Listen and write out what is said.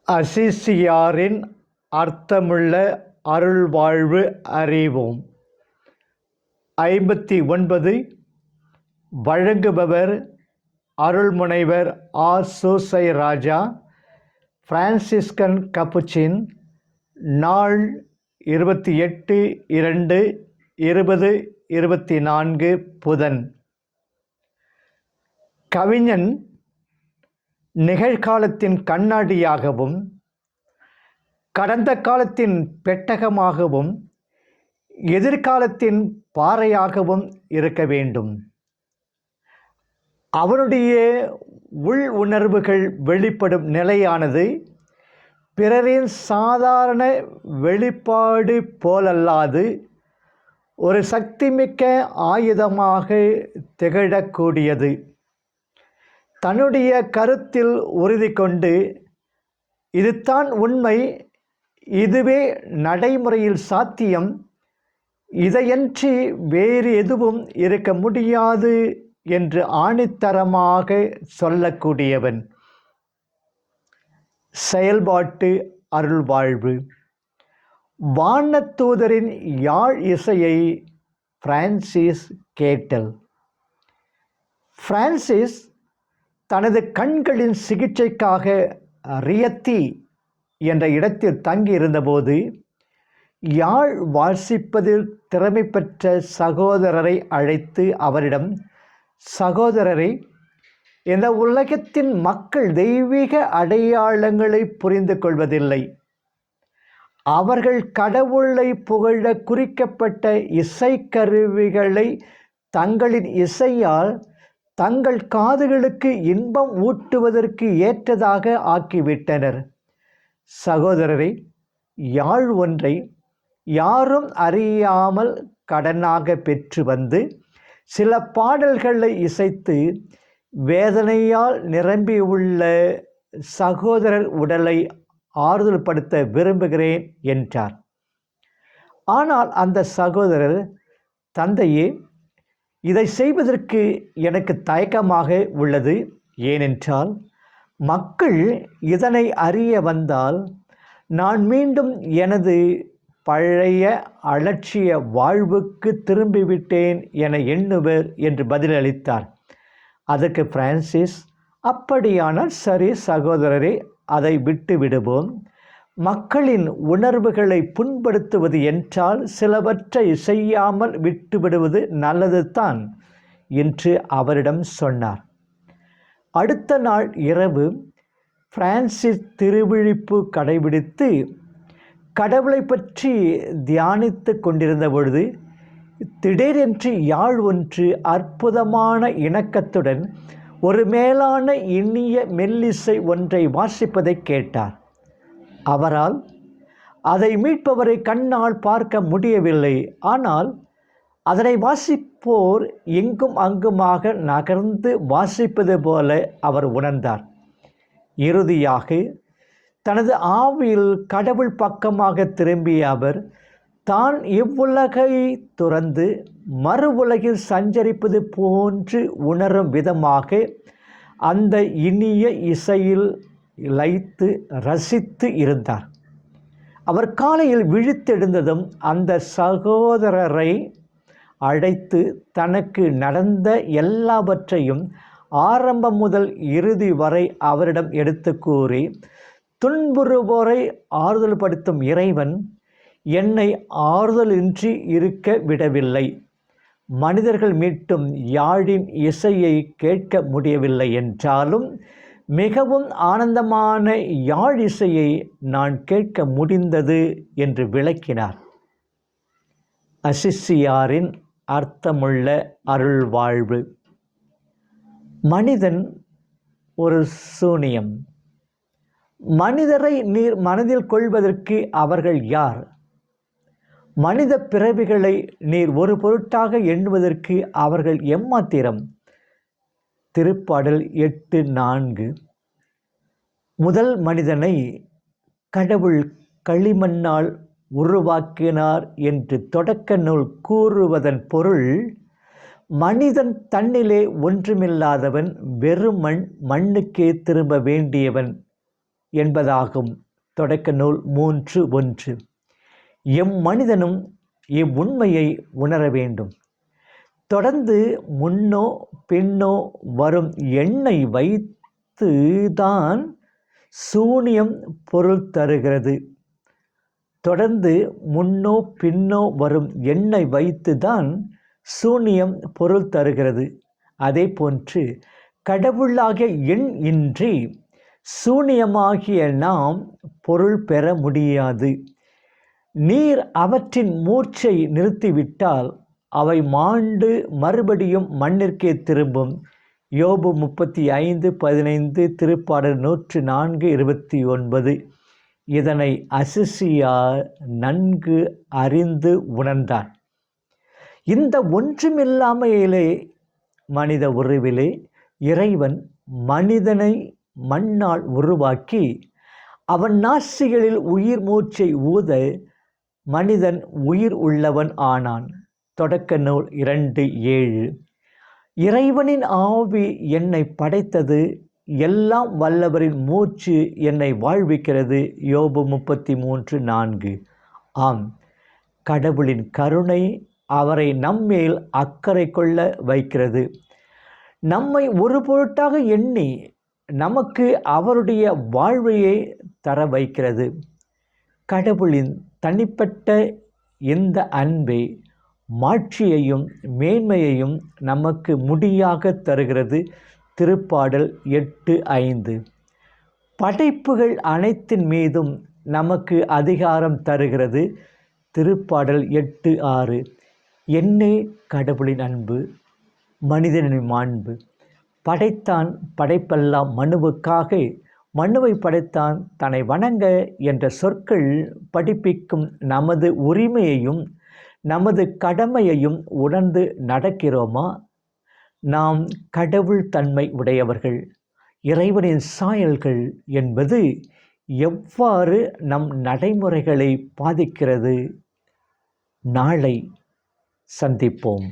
அசிசியாரின் அர்த்தமுள்ள அருள்வாழ்வு அறிவோம். 59 வழங்குபவர் அருள்முனைவர் சூசை ராஜா, பிரான்சிஸ்கன் கப்புச்சின். நாள் 28/2/2024 புதன். கவிஞன் நிகழ்காலத்தின் கண்ணாடியாகவும் கடந்த காலத்தின் பெட்டகமாகவும் எதிர்காலத்தின் பாறையாகவும் இருக்க வேண்டும். அவனுடைய உள் உணர்வுகள் வெளிப்படும் நிலையானது பிறரின் சாதாரண வெளிப்பாடு போலல்லாது ஒரு சக்திமிக்க ஆயுதமாக திகழக்கூடியது. தன்னுடைய கருத்தில் உறுதி கொண்டு, இதுதான் உண்மை, இதுவே நடைமுறையில் சாத்தியம், இதையன்றி வேறு எதுவும் இருக்க முடியாது என்று ஆணித்தரமாக சொல்லக்கூடியவன். செயல்பாட்டு அருள்வாழ்வு. வானதூதரின் யாழ் இசையை பிரான்சிஸ் கேட்டல். பிரான்சிஸ் தனது கண்களின் சிகிச்சைக்காக ரியத்தி என்ற இடத்தில் தங்கியிருந்தபோது யாழ் வாசிப்பதில் திறமை பெற்ற சகோதரரை அழைத்து அவரிடம், சகோதரரை, இந்த உலகத்தின் மக்கள் தெய்வீக அடையாளங்களை புரிந்து கொள்வதில்லை. அவர்கள் கடவுளை புகழ குறிக்கப்பட்ட இசைக்கருவிகளை தங்களின் இசையால் தங்கள் காதுகளுக்கு இன்பம் ஊட்டுவதற்கு ஏற்றதாக ஆக்கிவிட்டனர். சகோதரரை, யாழ் ஒன்றை யாரும் அறியாமல் கடனாக பெற்று வந்து சில பாடல்களை இசைத்து வேதனையால் நிரம்பியுள்ள சகோதரர் உடலை ஆறுதல் படுத்த விரும்புகிறேன் என்றார். ஆனால் அந்த சகோதரர், தந்தையே, இதை செய்வதற்கு எனக்கு தயக்கமாக உள்ளது. ஏனென்றால் மக்கள் இதனை அறிய வந்தால் நான் மீண்டும் எனது பழைய அலட்சிய வாழ்வுக்கு திரும்பிவிட்டேன் என எண்ணுவர் என்று பதிலளித்தார். அதற்கு பிரான்சிஸ், அப்படியானால் சரி சகோதரரே, அதை விட்டு விடுவோம். மக்களின் உணர்வுகளை புண்படுத்துவது என்றால் சிலவற்றை செய்யாமல் விட்டுவிடுவது நல்லது தான் என்று அவரிடம் சொன்னார். அடுத்த நாள் இரவு பிரான்சிஸ் திருவிழிப்பு கடைபிடித்து கடவுளை பற்றி தியானித்து கொண்டிருந்த பொழுது திடீரென்று யாழ் ஒன்று அற்புதமான இணக்கத்துடன் ஒரு மேலான இனிய மெல்லிசை ஒன்றை வாசிப்பதை கேட்டார். அவரால் அதை மீட்பவரை கண்ணால் பார்க்க முடியவில்லை. ஆனால் அதனை வாசிப்போர் எங்கும் அங்குமாக நகர்ந்து வாசிப்பது போல அவர் உணர்ந்தார். இறுதியாக தனது ஆவியில் கடவுள் பக்கமாக திரும்பிய அவர் தான் இவ்வுலகை துறந்து மறு உலகில் சஞ்சரிப்பது போன்று உணரும் விதமாக அந்த இனிய இசையில் லயித்து ரசித்து இருந்தார். அவர் காலையில் விழித்தெழுந்ததும் அந்த சகோதரரை அழைத்து தனக்கு நடந்த எல்லாவற்றையும் ஆரம்பம் முதல் இறுதி வரை அவரிடம் எடுத்து கூறி, துன்புறுவோரை ஆறுதல் படுத்தும் இறைவன் என்னை ஆறுதலின்றி இருக்க விடவில்லை. மனிதர்கள் மீட்டும் யாழின் இசையை கேட்க முடியவில்லை என்றாலும் மிகவும் ஆனந்தமான யாழ் இசையை நான் கேட்க முடிந்தது என்று விளக்கினார். அசிசியாரின் அர்த்தமுள்ள அருள்வாழ்வு. மனிதன் ஒரு சூனியம். மனிதரை நீர் மனதில் கொள்வதற்கு அவர்கள் யார்? மனித பிறவிகளை நீர் ஒரு பொருட்டாக எண்ணுவதற்கு அவர்கள் எம்மாத்திரம்? திருப்பாடல் 8:4. முதல் மனிதனை கடவுள் களிமண்ணால் உருவாக்கினார் என்று தொடக்க நூல் கூறுவதன் பொருள், மனிதன் தன்னிலே ஒன்றுமில்லாதவன், வெறும் மண்ணுக்கே திரும்ப வேண்டியவன் என்பதாகும். தொடக்க நூல் 3:1. மனிதனும் இவ்வுண்மையை உணர வேண்டும். தொடர்ந்து முன்னோ பின்னோ வரும் எண்ணை வைத்து தான் சூனியம் பொருள் தருகிறது. தொடர்ந்து முன்னோ பின்னோ வரும் எண்ணை வைத்து தான் சூனியம் பொருள் தருகிறது. அதே போன்று கடவுளாகிய எண் இன்றி சூனியமாகிய நாம் பொருள் பெற முடியாது. நீர் அவற்றின் மூச்சை நிறுத்திவிட்டால் அவை மாண்டு மறுபடியும் மண்ணிற்கே திரும்பும். யோபு 35:15, திருப்பாடல் 104:29. இதனை அசிசியா நன்கு அறிந்து உணர்ந்தார். இந்த ஒன்றுமில்லாமையிலே மனித உருவிலே இறைவன் மனிதனை மண்ணால் உருவாக்கி அவன் நாசிகளில் உயிர் மூச்சை ஊத மனிதன் உயிர் உள்ளவன் ஆனான். தொடக்க நூல் 2:7. இறைவனின் ஆவி என்னை படைத்தது, எல்லாம் வல்லவரின் மூச்சு என்னை வாழ்விக்கிறது. யோபு 33:4. ஆம், கடவுளின் கருணை அவரை நம்மேல் அக்கறை கொள்ள வைக்கிறது. நம்மை ஒரு பொருட்டாக எண்ணி நமக்கு அவருடைய வாழ்வையை தர வைக்கிறது. கடவுளின் தனிப்பட்ட இந்த அன்பை மாட்சியையும் மேன்மையையும் நமக்கு முடியாக தருகிறது. திருப்பாடல் 8:5. படைப்புகள் அனைத்தின் மீதும் நமக்கு அதிகாரம் தருகிறது. திருப்பாடல் 8:6. என்னே கடவுளின் அன்பு, மனிதனின் மாண்பு. படைத்தான் படைப்பெல்லாம் மனுவுக்காக, மனுவை படைத்தான் தன்னை வணங்க என்ற சொற்கள் படிப்பிக்கும் நமது உரிமையையும் நமது கடமையையும் உணர்ந்து நடக்கிறோமா? நாம் கடவுள் தன்மை உடையவர்கள், இறைவனின் சாயல்கள் என்பது எவ்வாறு நம் நடைமுறைகளை பாதிக்கிறது? நாளை சந்திப்போம்.